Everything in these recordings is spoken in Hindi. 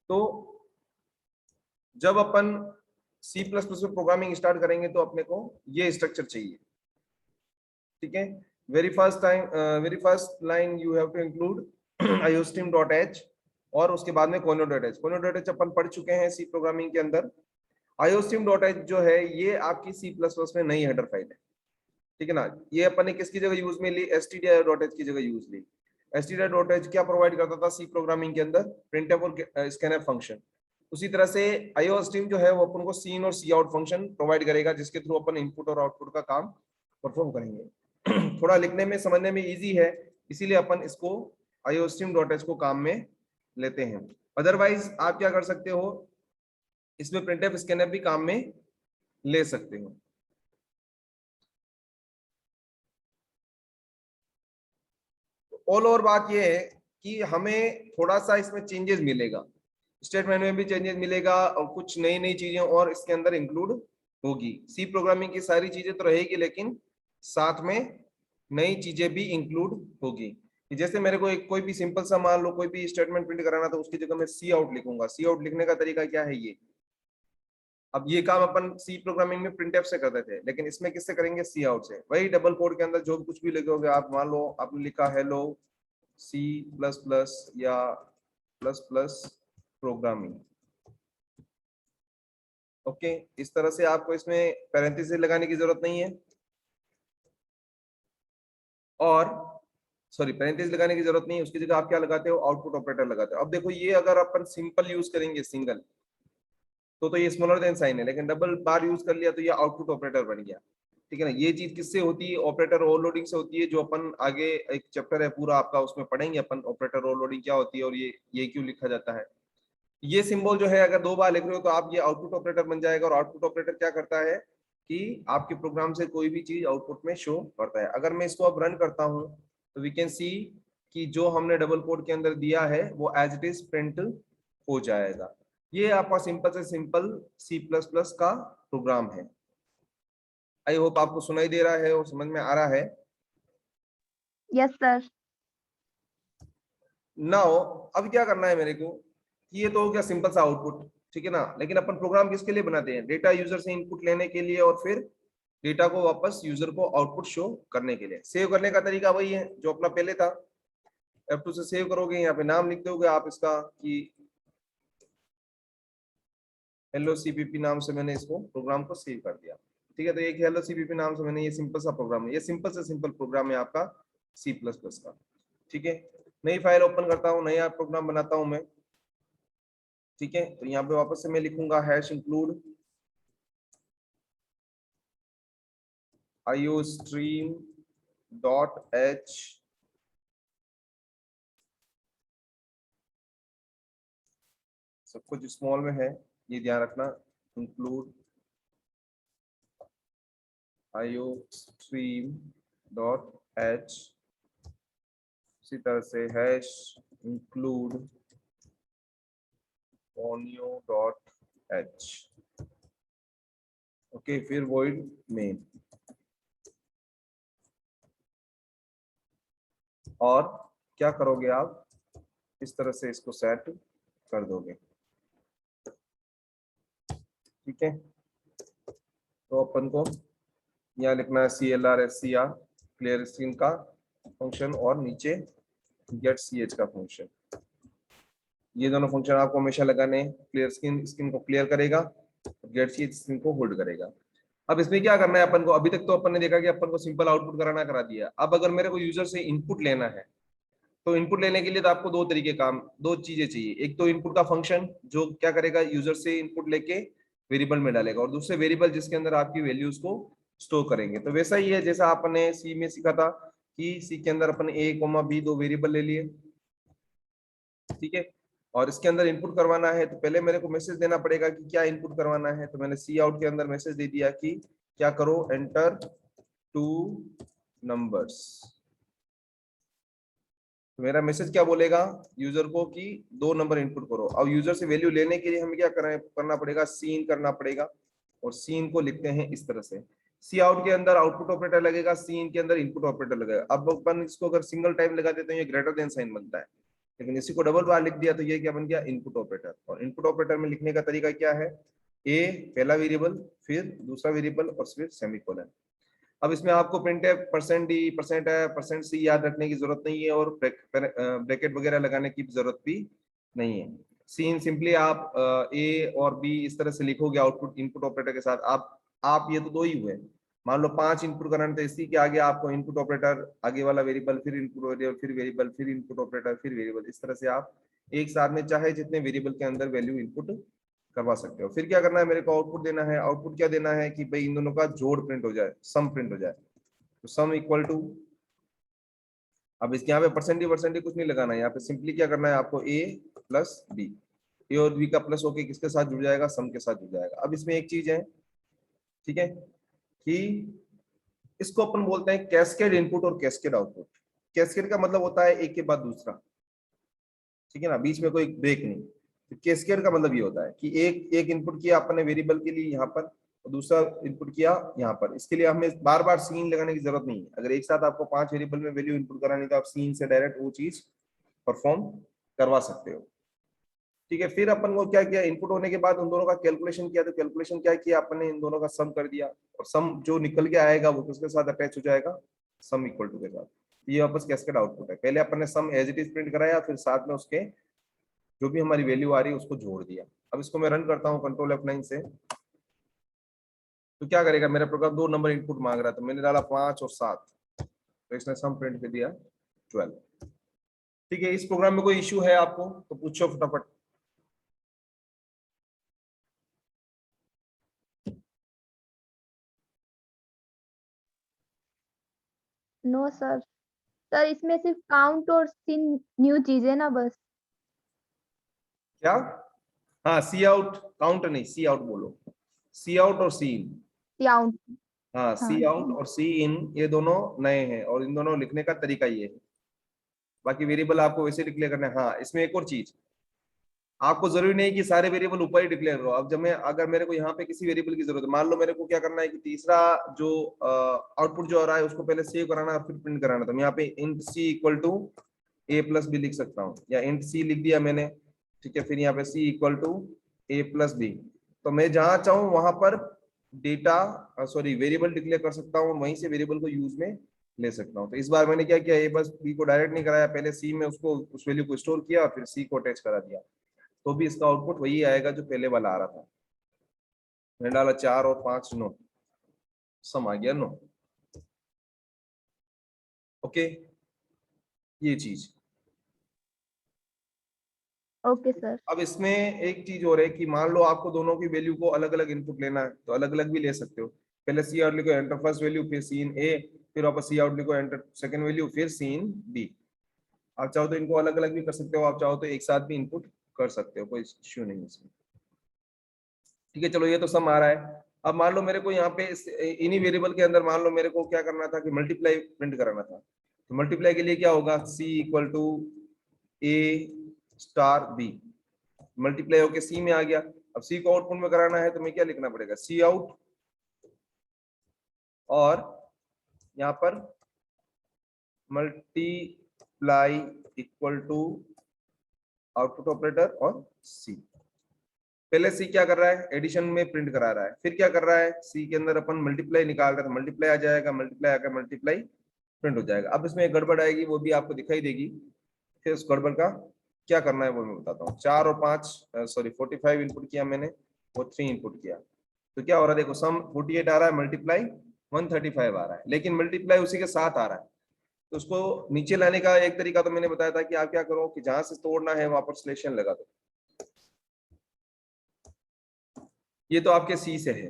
तो जब अपन C++ में प्रोग्रामिंग स्टार्ट करेंगे तो अपने को ये स्ट्रक्चर चाहिए, ठीक है। Very first line you have to include iostream.h और उसके बाद में conio.h। conio.h अपन पढ़ चुके हैं सी प्रोग्रामिंग के अंदर। iostream.h जो है ये आपकी C++ में नई हेडर फाइल है, ठीक है ना। ये अपन ने किसकी जगह यूज में ली, stdio.h की जगह यूज ली। stdio.h क्या प्रोवाइड करता था सी प्रोग्रामिंग के अंदर, printf और scanf फंक्शन। उसी तरह से iostream जो है वो अपन को सीन और सी आउट फंक्शन प्रोवाइड करेगा, जिसके थ्रू अपन इनपुट और आउटपुट का काम परफॉर्म करेंगे। थोड़ा लिखने में समझने में इजी है, इसीलिए अपन इसको iostream.h को काम में लेते हैं। अदरवाइज आप क्या कर सकते हो, इसमें printf scanf भी काम में ले सकते हो। ऑल ओवर बात यह है कि हमें थोड़ा सा इसमें चेंजेस मिलेगा, स्टेटमेंट में भी चेंजेस मिलेगा और कुछ नई नई चीजें और इसके अंदर इंक्लूड होगी। सी प्रोग्रामिंग की सारी चीजें तो रहेगी, लेकिन साथ में नई चीजें भी इंक्लूड होगी। जैसे मेरे को कोई भी सिंपल सा मान लो कोई भी स्टेटमेंट प्रिंट कराना था, उसकी जगह मैं सी आउट लिखूंगा। सी आउट लिखने का तरीका क्या है ये, अब ये काम अपन सी प्रोग्रामिंग में प्रिंटफ से करते थे, लेकिन इसमें किससे करेंगे, सी आउट से। वही डबल कोड के अंदर जो कुछ भी लिखोगे आप, मान लो आपने लिखा हेलो C++ या प्लस प्रोग्रामिंग, ओके। इस तरह से आपको इसमें पैरेंथेसिस लगाने की जरूरत नहीं है, और सॉरी पैरेंथेसिस लगाने की जरूरत नहीं है, उसकी जगह आप क्या लगाते हो, आउटपुट ऑपरेटर लगाते हो। अब देखो ये अगर अपन सिंपल यूज करेंगे सिंगल तो ये स्मॉलर देन साइन है, लेकिन डबल बार यूज कर लिया तो ये आउटपुट ऑपरेटर बन गया, ठीक है ना। ये चीज किससे होती है, ऑपरेटर ओवरलोडिंग से होती है, जो अपन आगे एक चैप्टर है पूरा आपका, उसमें पढ़ेंगे अपन ऑपरेटर ओवरलोडिंग क्या होती है और ये क्यों लिखा जाता है। ये सिंबल जो है अगर दो बार लिख रहे हो तो आप ये आउटपुट ऑपरेटर बन जाएगा। और आउटपुट ऑपरेटर क्या करता है कि आपके प्रोग्राम से कोई भी चीज आउटपुट में शो करता है। अगर मैं इसको अब रन करता हूं तो वी कैन सी कि जो हमने डबल कोड के अंदर दिया है वो एज इट इज प्रिंट हो जाएगा। ये आपका सिंपल से सिंपल C++ का प्रोग्राम है। आई होप आपको सुनाई दे रहा है और समझ में आ रहा है। Yes sir. नाउ अब क्या करना है मेरे को, ये तो हो गया सिंपल सा आउटपुट, ठीक है ना। लेकिन अपन प्रोग्राम किसके लिए बनाते हैं, डेटा यूजर से इनपुट लेने के लिए और फिर डेटा को वापस यूजर को आउटपुट शो करने के लिए। सेव करने का तरीका वही है जो अपना पहले था, F2 से सेव करोगे, यहाँ पे नाम लिख दोगे आप इसका कि हेलो CPP नाम से मैंने इसको प्रोग्राम को सेव कर दिया, ठीक है। तो एक हेलो CPP नाम से मैंने ये सिंपल सा प्रोग्राम है, ये सिंपल से सिंपल प्रोग्राम है आपका C++ का, ठीक है। नई फाइल ओपन करता हूँ, नया प्रोग्राम बनाता हूँ मैं, ठीक है। तो यहाँ पे वापस से मैं लिखूंगा हैश इंक्लूड iostream.h सब कुछ स्मॉल में है, ये ध्यान रखना। इंक्लूड iostream.h, इसी तरह से हैश इंक्लूड conio.h, ओके। फिर void main, और क्या करोगे आप, इस तरह से इसको सेट कर दोगे, ठीक है। तो अपन को यहाँ लिखना है CLR क्लियर स्क्रीन का फंक्शन और नीचे गेट ch का फंक्शन। ये दोनों फंक्शन आपको हमेशा लगाने, क्लियर स्क्रीन को क्लियर करेगा, गेट ch स्क्रीन को होल्ड करेगा। अब इसमें क्या करना है अपन को, अभी तक तो अपन ने देखा कि अपन को सिंपल आउटपुट कराना करा दिया। अब अगर मेरे को यूजर से इनपुट लेना है तो इनपुट लेने के लिए तो आपको दो चीजें चाहिए। एक तो इनपुट का फंक्शन जो क्या करेगा, यूजर से इनपुट लेके वेरिएबल में डालेगा, और दूसरे वेरिएबल जिसके अंदर आपकी वैल्यूज को स्टोर करेंगे। तो वैसा ही है जैसा आपने सी में सीखा था कि सी के अंदर अपन a, b दो वेरिएबल ले लिए, ठीक है। और इसके अंदर इनपुट करवाना है तो पहले मेरे को मैसेज देना पड़ेगा कि क्या इनपुट करवाना है। तो मैंने सी आउट के अंदर मैसेज दे दिया कि क्या करो, एंटर 2 नंबर्स। तो मेरा मैसेज क्या बोलेगा यूजर को कि 2 नंबर इनपुट करो। अब यूजर से वैल्यू लेने के लिए हमें क्या करना पड़ेगा, सीन करना पड़ेगा, और सीन को लिखते हैं इस तरह से। सी आउट के अंदर आउटपुट ऑपरेटर लगेगा, सीन के अंदर इनपुट ऑपरेटर लगेगा। अब अपन इसको अगर सिंगल टाइम लगा देते हैं ये ग्रेटर देन साइन बनता है, लेकिन इसी को डबल बार लिख दिया तो ये क्या बन गया, इनपुट ऑपरेटर। और इनपुट ऑपरेटर में लिखने का तरीका क्या है, ए पहला वेरिएबल, फिर दूसरा वेरिएबल और फिर सेमीकोलन। अब इसमें आपको प्रिंट है परसेंट डी, परसेंट है, परसेंट सी याद रखने की जरूरत नहीं है, और ब्रैकेट वगैरह लगाने की जरूरत भी नहीं है। सीन सिंपली आप ए और बी इस तरह से लिखोगे आउटपुट इनपुट ऑपरेटर के साथ। आप ये तो दो ही हुए, मान लो 5 इनपुट करना, तो इसी के आगे आपको इनपुट ऑपरेटर, आगे वाला वेरिएबल, फिर इनपुट वेरिएबल, फिर वेरिएबल, फिर इनपुट ऑपरेटर, फिर वेरिएबल, इस तरह से आप एक साथ में चाहे जितने वेरिएबल के अंदर वैल्यू इनपुट करवा सकते हो। फिर क्या करना है, मेरे को आउटपुट देना है। आउटपुट क्या देना है कि भाई इन दोनों का जोड़ प्रिंट हो जाए, सम प्रिंट हो जाए। तो सम इक्वल टू, अब इसके यहाँ पे परसेंटेज कुछ नहीं लगाना है, यहाँ पे सिंपली क्या करना है आपको, ए प्लस बी। ए और बी का प्लस होके किसके साथ जुड़ जाएगा, सम के साथ जुड़ जाएगा। अब इसमें एक चीज है, ठीक है, कि इसको अपन बोलते हैं कैस्केड इनपुट और कैस्केड आउटपुट। कैस्केड का मतलब होता है एक के बाद दूसरा, ठीक है ना, बीच में कोई ब्रेक नहीं। तो कैस्केड का मतलब ये होता है कि एक इनपुट किया आपने वेरिएबल के लिए यहाँ पर, और दूसरा इनपुट किया यहाँ पर। इसके लिए हमें बार बार सीन लगाने की जरूरत नहीं है। अगर एक साथ आपको 5 वेरिएबल में वैल्यू इनपुट करानी, तो आप सीन से डायरेक्ट वो चीज परफॉर्म करवा सकते हो, ठीक है। फिर अपन को क्या किया, इनपुट होने के बाद उन दोनों का कैलकुलेशन किया। तो कैलकुलेशन क्या किया अपने, इन दोनों का सम कर दिया, और सम जो निकल के आएगा वो किसके साथ अटैच हो जाएगा, सम इक्वल टू के साथ। ये वापस कैस्केड आउटपुट है। पहले अपन ने सम एज इट इज प्रिंट कराया, फिर साथ में उसके जो भी हमारी वैल्यू आ रही है उसको जोड़ दिया। अब इसको मैं रन करता हूँ कंट्रोल F9 से, तो क्या करेगा, मेरा प्रोग्राम 2 नंबर इनपुट मांग रहा था, मैंने डाला 5 और 7, तो इसने सम प्रिंट कर दिया 12। ठीक है, इस प्रोग्राम में कोई इश्यू है आपको तो पूछो फटाफट। No sir. सर इसमें सिर्फ काउंट और सीन न्यू चीज है ना बस। क्या, हाँ सी आउट, काउंट नहीं, सी आउट बोलो। सी आउट और सी इन, काउंट। हाँ हाँ सी आउट और सी इन ये दोनों नए हैं, और इन दोनों लिखने का तरीका ये है। बाकी वेरिएबल आपको वैसे डिक्लेयर करना है। हाँ इसमें एक और चीज, आपको जरूरी नहीं कि सारे वेरिएबल ऊपर ही डिक्लेयर करो। अब जब मैं, अगर मेरे को यहाँ पे किसी वेरिएबल की जरूरत है, मान लो मेरे को क्या करना है कि तीसरा जो आउटपुट जो आ रहा है उसको पहले सेव कराना और फिर प्रिंट कराना, तो मैं यहाँ पे int C equal to A plus B लिख सकता हूँ, या इंट सी लिख दिया मैंने, ठीक है। फिर यहाँ पे C equal to A plus B, तो मैं जहां चाहूँ वहां पर डेटा सॉरी वेरिएबल डिक्लेयर कर सकता हूँ, वहीं से वेरिएबल को यूज में ले सकता हूँ। तो इस बार मैंने क्या किया, ए प्लस बी को डायरेक्ट नहीं कराया, पहले सी में उसको उस वैल्यू को स्टोर किया और फिर सी को अटैच करा दिया, तो भी इसका आउटपुट वही आएगा जो पहले वाला आ रहा था। मैंने डाला 4 और 5 9, सम आ गया 9। ओके, ये चीज। Okay sir. अब इसमें एक चीज और है कि मान लो आपको दोनों की वैल्यू को अलग अलग इनपुट लेना है, तो अलग अलग भी ले सकते हो। पहले सी आउट लिखो, एंटर फर्स्ट वैल्यू, फिर सी इन ए, फिर वापस सी आउट लिखो, एंटर सेकंड वैल्यू, फिर सी इन बी। आप चाहो तो इनको अलग अलग भी कर सकते हो, आप चाहो तो एक साथ भी इनपुट कर सकते हो, कोई इश्यू नहीं है इसमें। ठीक है, चलो ये तो सम आ रहा है। अब मान लो मेरे को यहाँ पे इन्हीं वेरिएबल के अंदर मान लो मेरे को क्या करना था कि मल्टीप्लाई प्रिंट कराना था। तो मल्टीप्लाई के लिए क्या होगा, C equal to A star B, multiply होके सी में आ गया। अब सी को आउटपुट में कराना है तो मैं क्या लिखना पड़ेगा, सी आउट, और यहाँ पर multiply equal to output operator और सी। पहले सी क्या कर रहा है, एडिशन में प्रिंट करा रहा है, फिर क्या कर रहा है, सी के अंदर अपन मल्टीप्लाई निकाल रहे हैं, मल्टीप्लाई आ जाएगा, मल्टीप्लाई आकर मल्टीप्लाई प्रिंट हो जाएगा। अब इसमें एक गड़बड़ आएगी, वो भी आपको दिखाई देगी। फिर उस गड़बड़ का क्या करना है वो मैं बताता हूँ। 4 और 5 सॉरी 45 इनपुट किया मैंने, वो 3 इनपुट किया, तो क्या हो रहा है, देखो सम 48 आ रहा है, मल्टीप्लाई 135 आ रहा है, लेकिन मल्टीप्लाई उसी के साथ आ रहा है। तो उसको नीचे लाने का एक तरीका तो मैंने बताया था कि आप क्या करो कि जहां से तोड़ना है वहां पर स्लेशन लगा दो। ये तो आपके सी से है,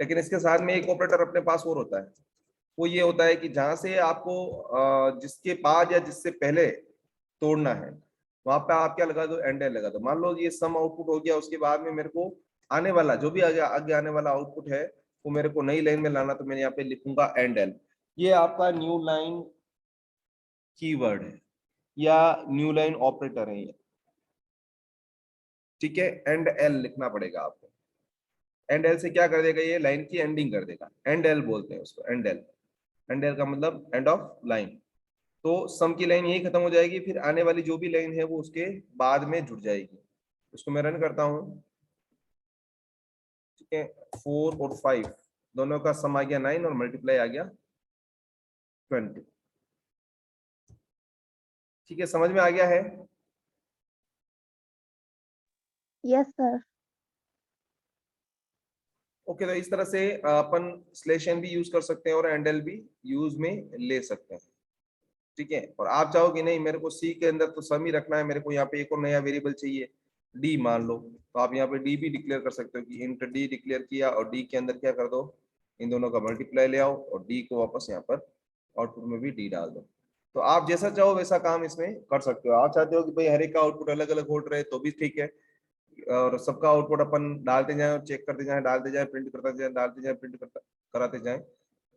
लेकिन इसके साथ में एक ऑपरेटर अपने पास और होता है। वो ये होता है कि जहां से आपको जिसके बाद या जिससे पहले तोड़ना है वहां पे आप क्या लगा दो, एंड एल लगा दो। मान लो ये सम आउटपुट हो गया, उसके बाद में मेरे को आने वाला जो भी आगे आने वाला आउटपुट है वो मेरे को नई लाइन में लाना, तो मैं यहाँ पे लिखूंगा एंड एल। ये आपका न्यू लाइन कीवर्ड है या न्यू लाइन ऑपरेटर है ये, ठीक है। एंड एल लिखना पड़ेगा आपको। एंड एल से क्या कर देगा, ये लाइन की एंडिंग कर देगा, एंड एल बोलते हैं उसको, एंड एल। एंड एल का मतलब एंड ऑफ लाइन। तो सम की लाइन यही खत्म हो जाएगी, फिर आने वाली जो भी लाइन है वो उसके बाद में जुड़ जाएगी। इसको मैं रन करता हूँ, ठीक है। 4 और 5 दोनों का सम आ गया 9 और मल्टीप्लाई आ गया 20। ठीक है, समझ में आ गया है? Yes sir. ओके, तो इस तरह से अपन स्लैश एन भी यूज कर सकते हैं और एंडल भी यूज में ले सकते हैं, ठीक है। और आप चाहो कि नहीं मेरे को सी के अंदर तो सम ही रखना है, मेरे को यहाँ पे एक और नया वेरिएबल चाहिए डी मान लो, तो आप यहाँ पे डी भी डिक्लेयर कर सकते हो कि इंट डी डिक्लेयर किया और डी के अंदर क्या कर दो, इन दोनों का मल्टीप्लाई ले आओ और डी को वापस यहाँ पर आउटपुट में भी डी डाल दो। तो आप जैसा चाहो वैसा काम इसमें कर सकते हो। आप चाहते हो कि भाई हर एक का आउटपुट अलग अलग हो रहे तो भी ठीक है, और सबका आउटपुट अपन डालते जाएं और चेक करते जाएं, डालते जाएं प्रिंट करते जाएं, डालते जाएं प्रिंट कराते जाएं,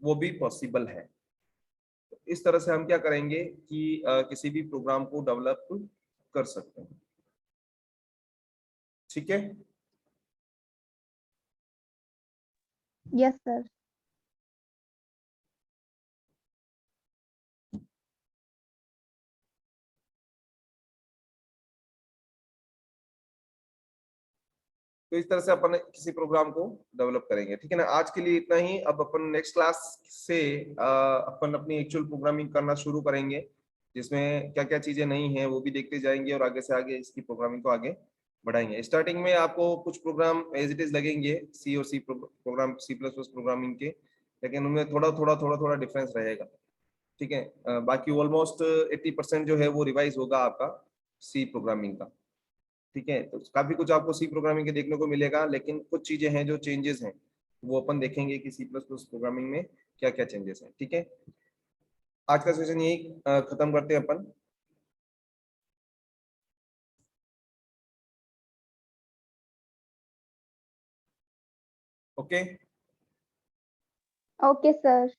वो भी पॉसिबल है। तो इस तरह से हम क्या करेंगे कि किसी भी प्रोग्राम को डेवलप कर सकते हैं, ठीक है। Yes sir. तो इस तरह से अपन किसी प्रोग्राम को डेवलप करेंगे, ठीक है ना। आज के लिए इतना ही। अब अपन नेक्स्ट क्लास से अपन अपनी एक्चुअल प्रोग्रामिंग करना शुरू करेंगे, जिसमें क्या क्या चीजें नहीं है वो भी देखते जाएंगे और आगे से आगे इसकी प्रोग्रामिंग को आगे बढ़ाएंगे। स्टार्टिंग में आपको कुछ प्रोग्राम एज इट इज लगेंगे, सी और C program, C plus plus programming के, लेकिन उनमें थोड़ा थोड़ा डिफरेंस रहेगा, ठीक है। बाकी ऑलमोस्ट 80% जो है वो रिवाइज होगा आपका सी प्रोग्रामिंग का, ठीक है। तो काफी कुछ आपको सी प्रोग्रामिंग के देखने को मिलेगा, लेकिन कुछ चीजें हैं जो चेंजेस हैं वो अपन देखेंगे कि सी प्लस प्लस प्रोग्रामिंग में क्या क्या चेंजेस हैं, ठीक है। आज का सेशन यही खत्म करते हैं अपन। ओके। Okay sir.